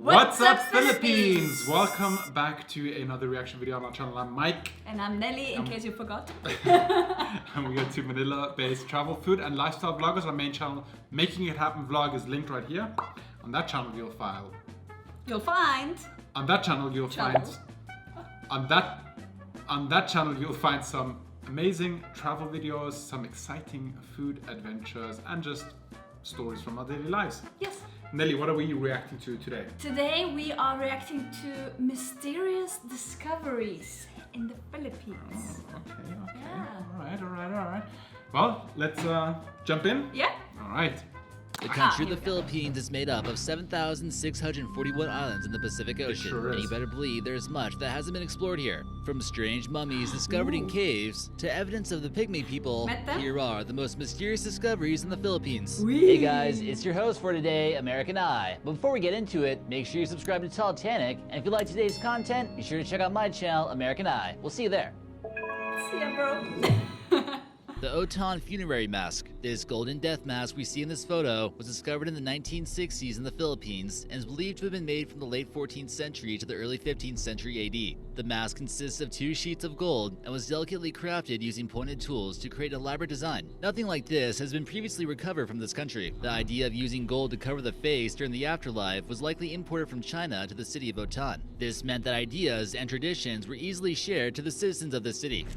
What's up, Philippines? Welcome back to another reaction video on our channel. I'm Mike. And I'm Nelly, in case you forgot. And we go to Manila-based travel, food and lifestyle vloggers. Our main channel, Making It Happen vlog, is linked right here. On that channel you'll find... On that channel you'll find some amazing travel videos, some exciting food adventures, and just stories from our daily lives. Yes. Nelly, what are we reacting to today? Today we are reacting to mysterious discoveries in the Philippines. Oh, okay. Yeah. All right. Well, let's jump in. Yeah. All right. The country of the Philippines is made up of 7,641 islands in the Pacific Ocean, sure and you better believe there's much that hasn't been explored here. From strange mummies discovered in caves to evidence of the pygmy people, here are the most mysterious discoveries in the Philippines. Hey guys, it's your host for today, American Eye. But before we get into it, make sure you subscribe to Titanic, and if you like today's content, be sure to check out my channel, American Eye. We'll see you there. See ya, bro. The Oton Funerary mask. This golden death mask we see in this photo was discovered in the 1960s in the Philippines and is believed to have been made from the late 14th century to the early 15th century AD. The mask consists of 2 sheets of gold and was delicately crafted using pointed tools to create an elaborate design. Nothing like this has been previously recovered from this country. The idea of using gold to cover the face during the afterlife was likely imported from China to the city of Oton. This meant that ideas and traditions were easily shared to the citizens of the city.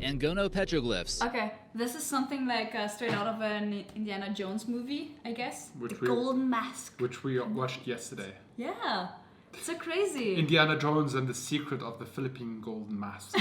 Angono Petroglyphs. Okay, this is something like straight out of an Indiana Jones movie, I guess. The we- golden mask. Which we watched yesterday. Yeah, it's so crazy. Indiana Jones and the Secret of the Philippine Golden Mask.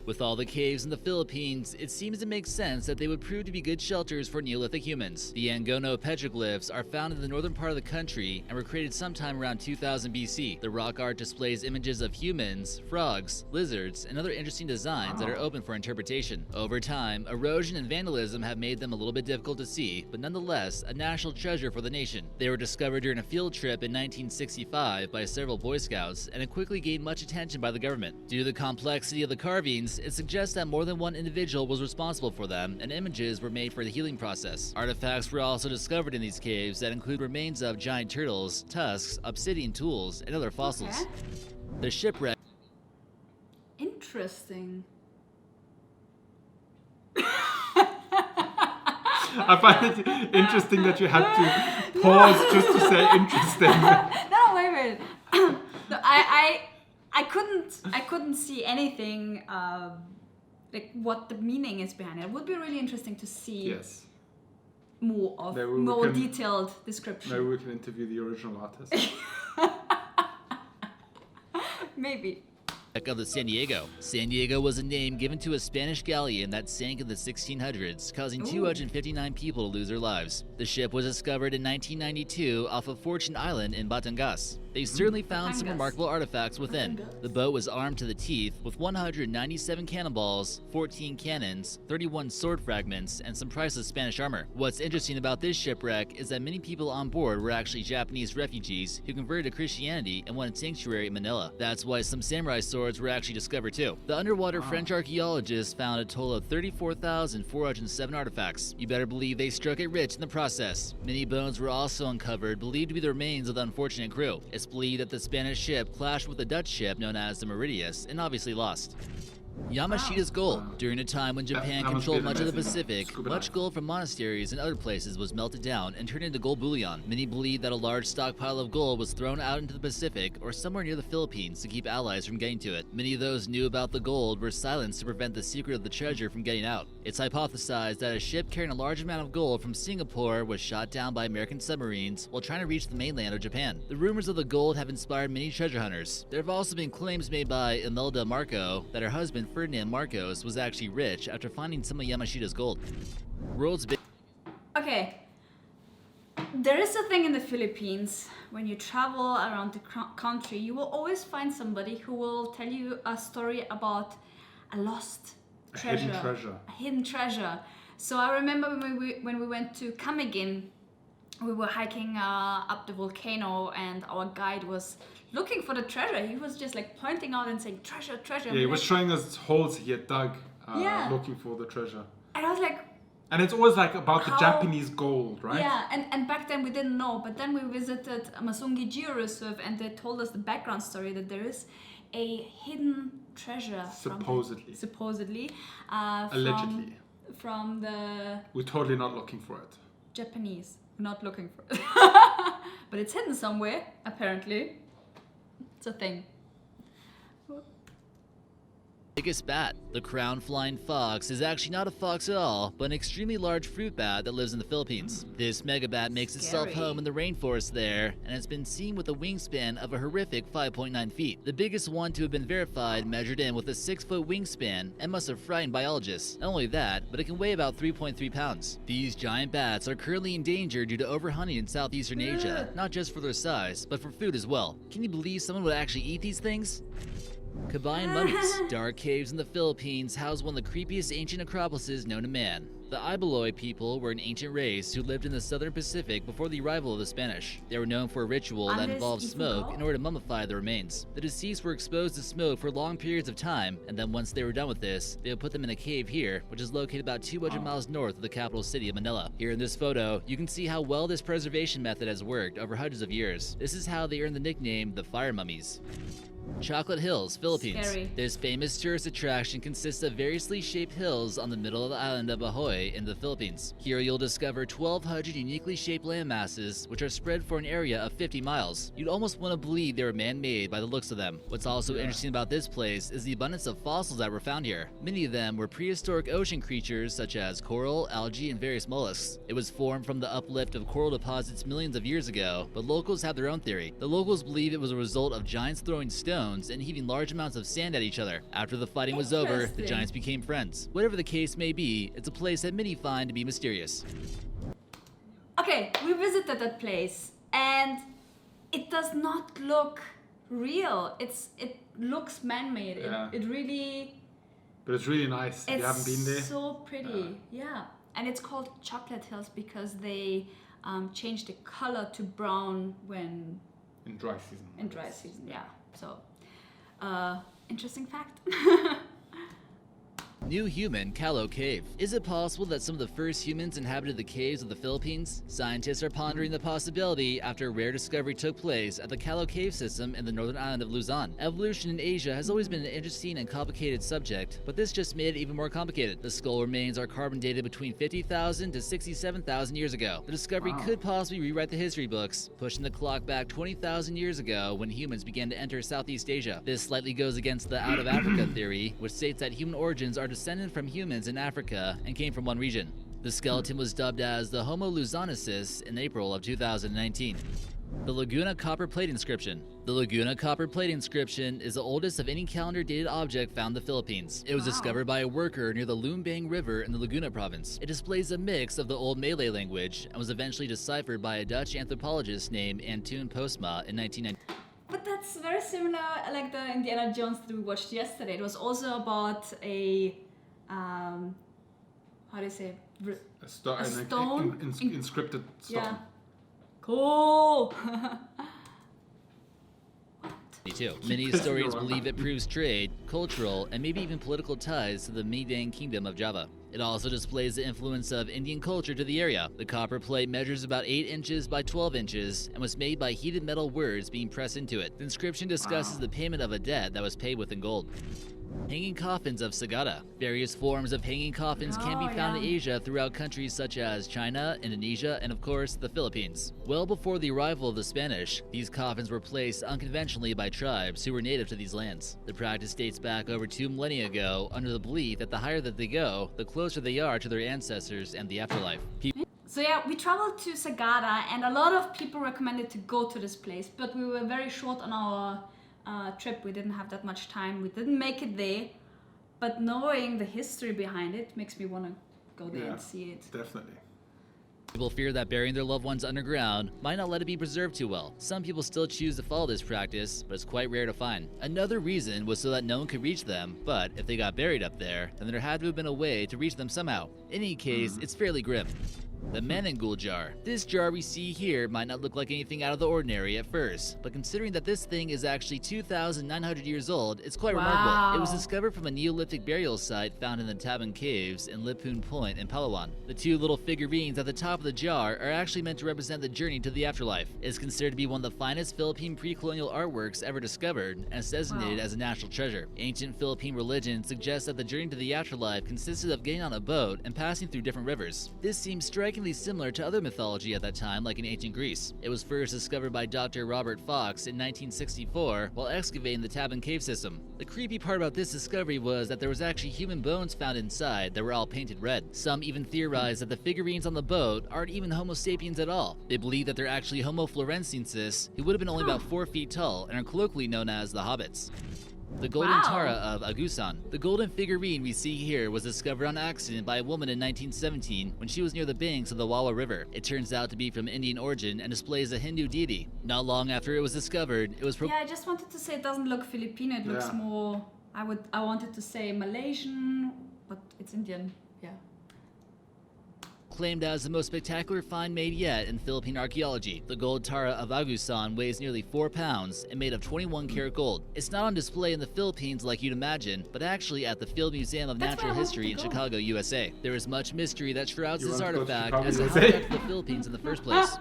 With all the caves in the Philippines, it seems to make sense that they would prove to be good shelters for Neolithic humans. The Angono Petroglyphs are found in the northern part of the country and were created sometime around 2000 BC. The rock art displays images of humans, frogs, lizards, and other interesting designs that are open for interpretation. Over time, erosion and vandalism have made them a little bit difficult to see, but nonetheless, a national treasure for the nation. They were discovered during a field trip in 1965 by several Boy Scouts, and it quickly gained much attention by the government. Due to the complexity of the carvings, it suggests that more than one individual was responsible for them, and images were made for the healing process. Artifacts were also discovered in these caves that include remains of giant turtles, tusks, obsidian tools, and other fossils. Okay. The shipwreck. Interesting. I find it interesting that you had to pause just to say interesting. No, wait. No, I couldn't see anything like what the meaning is behind it. It would be really interesting to see more detailed description. Maybe we can interview the original artist. Maybe. Of the San Diego. San Diego was a name given to a Spanish galleon that sank in the 1600s, causing 259 people to lose their lives. The ship was discovered in 1992 off of Fortune Island in Batangas. They certainly found some remarkable artifacts within. The boat was armed to the teeth with 197 cannonballs, 14 cannons, 31 sword fragments, and some priceless Spanish armor. What's interesting about this shipwreck is that many people on board were actually Japanese refugees who converted to Christianity and wanted sanctuary in Manila. That's why some samurai swords were actually discovered too. The underwater French archaeologists found a total of 34,407 artifacts. You better believe they struck it rich in the process. Many bones were also uncovered, believed to be the remains of the unfortunate crew. It's believed that the Spanish ship clashed with a Dutch ship known as the Mauritius and obviously lost. Yamashita's gold. During a time when Japan controlled much of the Pacific, much gold from monasteries and other places was melted down and turned into gold bullion. Many believe that a large stockpile of gold was thrown out into the Pacific or somewhere near the Philippines to keep allies from getting to it. Many of those who knew about the gold were silenced to prevent the secret of the treasure from getting out. It's hypothesized that a ship carrying a large amount of gold from Singapore was shot down by American submarines while trying to reach the mainland of Japan. The rumors of the gold have inspired many treasure hunters. There have also been claims made by Imelda Marco that her husband Ferdinand Marcos was actually rich after finding some of Yamashita's gold. World's big. Okay. There is a thing in the Philippines, when you travel around the country, you will always find somebody who will tell you a story about a lost treasure. A hidden treasure. So I remember when we went to Camiguin, we were hiking up the volcano and our guide was looking for the treasure. He was just like pointing out and saying, treasure, treasure. Yeah, he was showing us holes he had dug looking for the treasure. And I was like, And it's always like about the How- Japanese gold, right? Yeah, and back then we didn't know, but then we visited Masungi Geo Reserve and they told us the background story that there is a hidden treasure. Supposedly. Allegedly. From the We're totally not looking for it. Japanese. Not looking for it. But it's hidden somewhere, apparently. It's a thing. Biggest bat. The crown flying fox is actually not a fox at all, but an extremely large fruit bat that lives in the Philippines. This megabat makes itself Scary. home in the rainforest there, and has been seen with a wingspan of a horrific 5.9 feet. The biggest one to have been verified measured in with a 6-foot wingspan and must have frightened biologists. Not only that, but it can weigh about 3.3 pounds. These giant bats are currently in danger due to overhunting in southeastern Asia, not just for their size, but for food as well. Can you believe someone would actually eat these things? Kabayan mummies. Dark caves in the Philippines house one of the creepiest ancient necropolises known to man. The Ibaloy people were an ancient race who lived in the southern Pacific before the arrival of the Spanish. They were known for a ritual that involved smoke in order to mummify the remains. The deceased were exposed to smoke for long periods of time, and then once they were done with this, they would put them in a cave here, which is located about 200 miles north of the capital city of Manila. Here in this photo, you can see how well this preservation method has worked over hundreds of years. This is how they earned the nickname the Fire Mummies. Chocolate Hills, Philippines. Scary. This famous tourist attraction consists of variously shaped hills on the middle of the island of Bahoy in the Philippines. Here you'll discover 1,200 uniquely shaped landmasses, which are spread for an area of 50 miles. You'd almost want to believe they were man-made by the looks of them. What's also interesting about this place is the abundance of fossils that were found here. Many of them were prehistoric ocean creatures such as coral, algae, and various mollusks. It was formed from the uplift of coral deposits millions of years ago, but locals have their own theory. The locals believe it was a result of giants throwing stones and heaving large amounts of sand at each other. After the fighting was over, the Interesting. giants became friends. Whatever the case may be, it's a place that many find to be mysterious. Okay, we visited that place and it does not look real. It looks man-made. Yeah. It really But it's really nice. If you haven't been there. It's so pretty. Yeah. And it's called Chocolate Hills because they changed the color to brown when In dry season. in dry season. Yeah. So, interesting fact. New human, Calo Cave. Is it possible that some of the first humans inhabited the caves of the Philippines? Scientists are pondering the possibility after a rare discovery took place at the Calo Cave system in the northern island of Luzon. Evolution in Asia has always been an interesting and complicated subject, but this just made it even more complicated. The skull remains are carbon dated between 50,000 to 67,000 years ago. The discovery could possibly rewrite the history books, pushing the clock back 20,000 years ago when humans began to enter Southeast Asia. This slightly goes against the out of Africa theory, which states that human origins are descended from humans in Africa and came from one region. The skeleton was dubbed as the Homo luzonensis in April of 2019. The Laguna copper plate inscription. The Laguna copper plate inscription is the oldest of any calendar-dated object found in the Philippines. It was discovered by a worker near the Lumbang River in the Laguna province. It displays a mix of the old Malay language and was eventually deciphered by a Dutch anthropologist named Antoon Postma in 1990. But that's very similar, like the Indiana Jones that we watched yesterday. It was also about a, how do you say? A stone. Inscripted stone. Yeah. Cool. Many Pissing historians around. believe it proves trade, cultural, and maybe even political ties to the Midang Kingdom of Java. It also displays the influence of Indian culture to the area. The copper plate measures about 8 inches by 12 inches and was made by heated metal words being pressed into it. The inscription discusses the payment of a debt that was paid with in gold. Hanging coffins of Sagrada. Various forms of hanging coffins can be found in Asia throughout countries such as China, Indonesia, and of course, the Philippines. Well before the arrival of the Spanish, these coffins were placed unconventionally by tribes who were native to these lands. The practice dates back over 2 millennia ago under the belief that the higher that they go, the closer they are to their ancestors and the afterlife. So yeah, we traveled to Sagrada and a lot of people recommended to go to this place, but we were very short on our trip. We didn't have that much time. We didn't make it there, but knowing the history behind it makes me want to go there and see it. Definitely. People fear that burying their loved ones underground might not let it be preserved too well. Some people still choose to follow this practice, but it's quite rare to find. Another reason was so that no one could reach them, but if they got buried up there, then there had to have been a way to reach them somehow. In any case, it's fairly grim. The Manangul jar. This jar we see here might not look like anything out of the ordinary at first, but considering that this thing is actually 2,900 years old, it's quite remarkable. It was discovered from a Neolithic burial site found in the Taban Caves in Lipun Point in Palawan. The two little figurines at the top of the jar are actually meant to represent the journey to the afterlife. It's considered to be one of the finest Philippine pre-colonial artworks ever discovered, and is designated as a national treasure. Ancient Philippine religion suggests that the journey to the afterlife consisted of getting on a boat and passing through different rivers. This seems strikingly similar to other mythology at that time, like in ancient Greece. It was first discovered by Dr. Robert Fox in 1964 while excavating the Taban cave system. The creepy part about this discovery was that there was actually human bones found inside that were all painted red. Some even theorized that the figurines on the boat aren't even Homo sapiens at all. They believe that they're actually Homo florensiensis, who would have been only about 4 feet tall and are colloquially known as the Hobbits. The golden Tara of Agusan. The golden figurine we see here was discovered on accident by a woman in 1917 when she was near the banks of the Wawa River. It turns out to be from Indian origin and displays a Hindu deity. Not long after it was discovered, it was I just wanted to say it doesn't look Filipino, it looks more, I wanted to say Malaysian, but it's Indian, yeah. Claimed as the most spectacular find made yet in Philippine archaeology. The gold Tara of Agusan weighs nearly 4 pounds and made of 21 karat gold. It's not on display in the Philippines like you'd imagine, but actually at the Field Museum of Natural History in Chicago, USA. There is much mystery that shrouds this artifact as to how it got to the Philippines in the first place.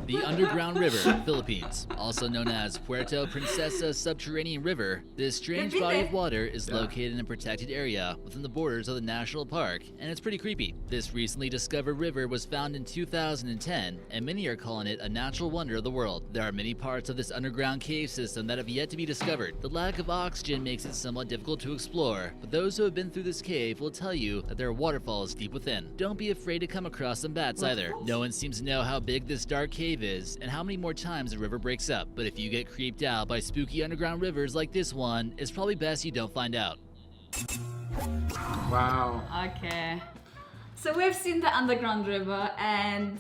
The Underground River, Philippines. Also known as Puerto Princesa Subterranean River, this strange body of water is located in a protected area within the borders of the national park, and it's pretty creepy. This recently discovered river was found in 2010, and many are calling it a natural wonder of the world. There are many parts of this underground cave system that have yet to be discovered. The lack of oxygen makes it somewhat difficult to explore, but those who have been through this cave will tell you that there are waterfalls deep within. Don't be afraid to come across some bats either. No one seems to know how big this dark cave is and how many more times the river breaks up, but if you get creeped out by spooky underground rivers like this one, it's probably best you don't find out. Wow. Okay. So we've seen the underground river and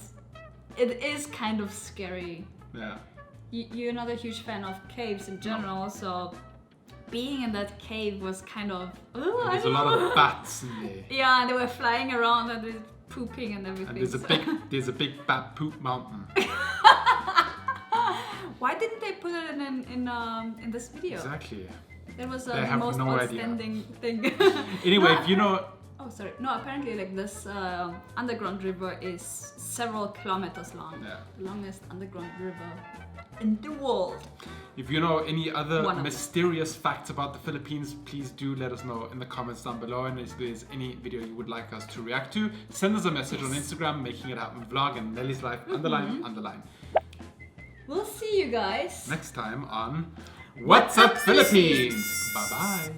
it is kind of scary. Yeah. You're not a huge fan of caves in general, so being in that cave was kind of... There's a lot of bats in there. Yeah, and they were flying around and they're pooping and everything. And there's a big bat poop mountain. Why didn't they put it in this video? Exactly. It was the most outstanding thing. Anyway, if you know... Oh, sorry. No, apparently like this underground river is several kilometers long. Yeah. The longest underground river in the world. If you know any other mysterious facts about the Philippines, please do let us know in the comments down below. And if there's any video you would like us to react to, send us a message on Instagram, Making It Happen Vlog, and Nelly's Life, __. We'll see you guys next time on What's Up Philippines? Bye-bye.